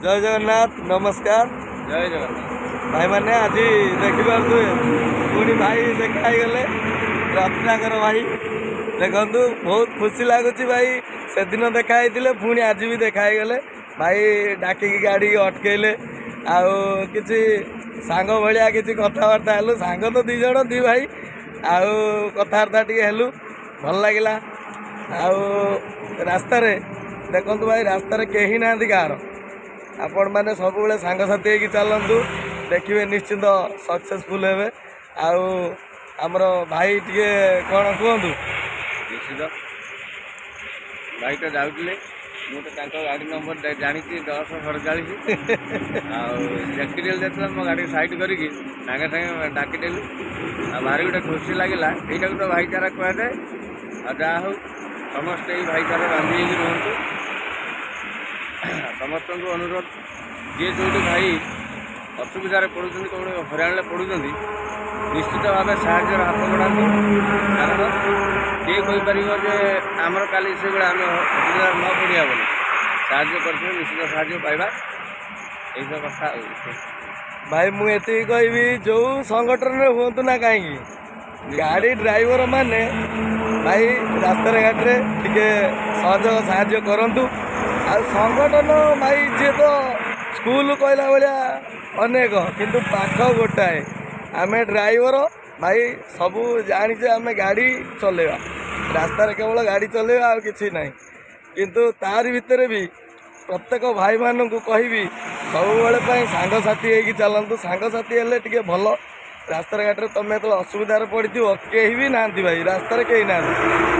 जय जगन्नाथ नमस्कार। जय जगन्नाथ भाई मैंने आज देखिपे पुणी भाई देखाई गले रत्नाकर भाई देखु बहुत खुशी लगुच भाई से दिन देखाई पुणी आज भी देखाई गले भाई डाकिकी गाड़ी अटकेले आउ किसी सांग भाया किसी कथबार्ता हेलु सांग तो दी जण दी भाई आउ कथबार्ता टे हेलु भल लगिला आउ रास्त देखु भाई रास्त कहीं ना गाँव आपण मैंने सब सांगसाथी होगी चलतु देखिए निश्चिंत सक्सेसफुल हे आमर भाई टे कौन कहतु निश्चित भाई तो जाऊे मुझे गाड़ी नंबर जानी 1047 आक्सीडेट देखला मो गाड़ी साइड करके सागे सागे डाकिदेलु भारी गोटे खुशी लगे यहाँ गोटे भाईचारा कहुए आ जहा हो समस्ते भाईचारा बांधी रुहतु समस्त को अनुरोध जी जो भाई असुविधार पड़ुं कौन हराण पड़ुं निश्चित भाव साहय हाथ बढ़ातु कारण किए कहीपर जे आमर का से आम असुविधा न पड़ा बोली साहय कर निश्चित साहय पाइबा यही कथा भाई मुझे कहबी जो संगठन में हूँ ना कहीं गाड़ी ड्राइवर माने भाई रास्ता घाटे टे सहयोग साहय करूँ आ संगठन भाई जी तो स्कूल कहला भाया अनेक किंतु पाख गोटाए आम ड्राइवर भाई सबू जाचे आम गाड़ी चलेवा रास्ता केवल गाड़ी चलेवा आ कि ना किंतु तार भितर भी प्रत्येक भाई मान को कहबी सब सांगसाथी होगी चलतु सांगसाथी हेल्ले टे भल रास्ता घाटे तुम जो असुविधार पड़ कहीं भी ना भाई रास्ता कहीं ना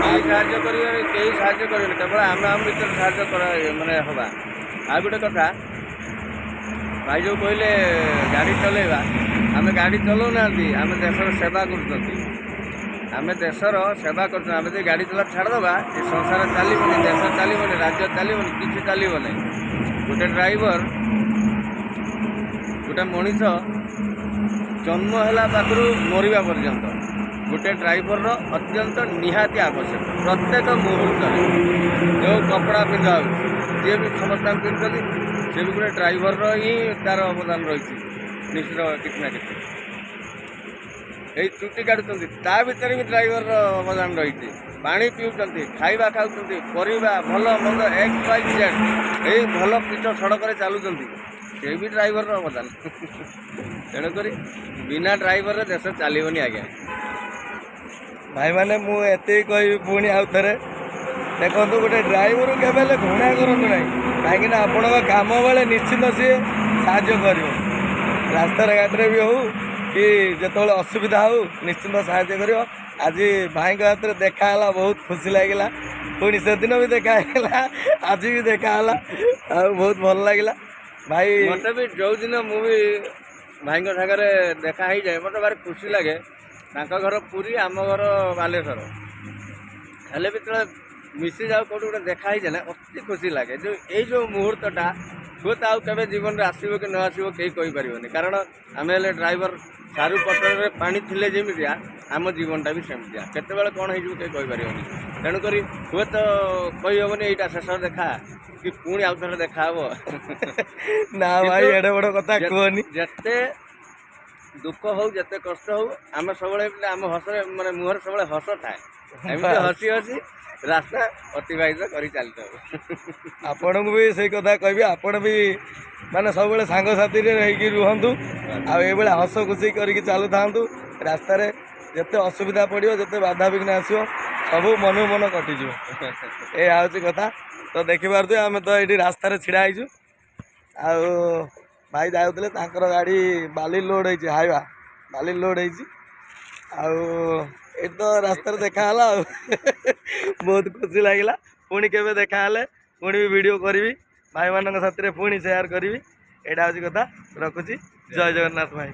साहय कर केवल आम आम भर साहय मानने हवा आ गोटे कथा भाई जो कहले गाड़ी चलेगा आम गाड़ी चलाऊना आम देशर सेवा करेशर सेवा कर गाड़ी चला छाड़देवा ये संसार चलनी देश चलनी राज्य चलनी किसी चलो ना गोटे ड्राइवर गोटे मनीष जन्म है पाखु मरवा पर्यंत गोटे ड्राइवर अत्यंत निहाती आवश्यक प्रत्येक मुहूर्त जो कपड़ा पिंधा जी भी समस्त पिंधुଛନ୍ତି से भी गोटे ड्राइवर ही तार अवदान रही निश्चित किसी ना कि यही चुटी काटुंट ता भर भी ड्राइवर अवदान रही पानी पीऊँच खाଇବା खाऊँ परिवा भल मंद एक्स वाई जेड यही भल पिच सड़क चलुँच से भी ड्राइवर अवदान तेणुक बिना ड्राइवर देश चलनी आज्ञा भाई मैंने मुझे कह पुणी आउ थे देखो गोटे ड्राइवर के घृणा करूँ ना कहीं आपण काम बेले निश्चित सी साहय कर रास्ता घाटे भी हो कि जो असुविधा हो निश्चित साहय कर आज भाई हाथ में देखाला बहुत खुशी लगे पुणी से दिन भी देखाला आज भी देखाला बहुत भल लगे भाई मत भी जो दिन मुझे भाई सागर देखा ही जाए मत भारी खुशी लगे घर पुरी आम घर बालेश्वर हेल्ले भी तो मिसी जाओ कौट गोटे देखा ही जाए अति खुशी लगे जो ये मुहूर्तटा हुए तो आगे जीवन में आसो कि न आसो कहीं कहीपर कारण आम हेल्ले ड्राइवर सारू पटर पानी थिले जमिया आम जीवनटा भी सेमतिया केतबेले कौन हो कहीं कहीपर तेणुक हुए तो कही हेनी यहाँ शेष देखा कि पुणी आउ थे देखा ना भाई एडे बड़ कथा कहनी जिते दुख हो जिते कष्ट हो आम सब आम हस माने मुहर सब हस थाए एमती हसी हसी रास्ता अतिबाहित कर चलता आपण को भी सही कथा कहबी आपण भी माने सब सांगसाथी रही रुहतु आए हस खुशी करके चलु था रास्तार जिते असुविधा पड़ो जिते बाधा विघ्न आसो सब मनु मन कटिज ये हूँ कथा तो देखिपे आम तो ये रास्तार छिड़ा होइछु भाई जाऊे गाड़ी बाली लोड हो हाइवा बाली लोड हो तो रास्तार देखाला बहुत खुशी लगे पुणी के देखाले पुणी भी वीडियो करी भाई मान साथी पुणी शेयर करी यहाँ हूँ कथा रखुची जय जगन्नाथ भाई।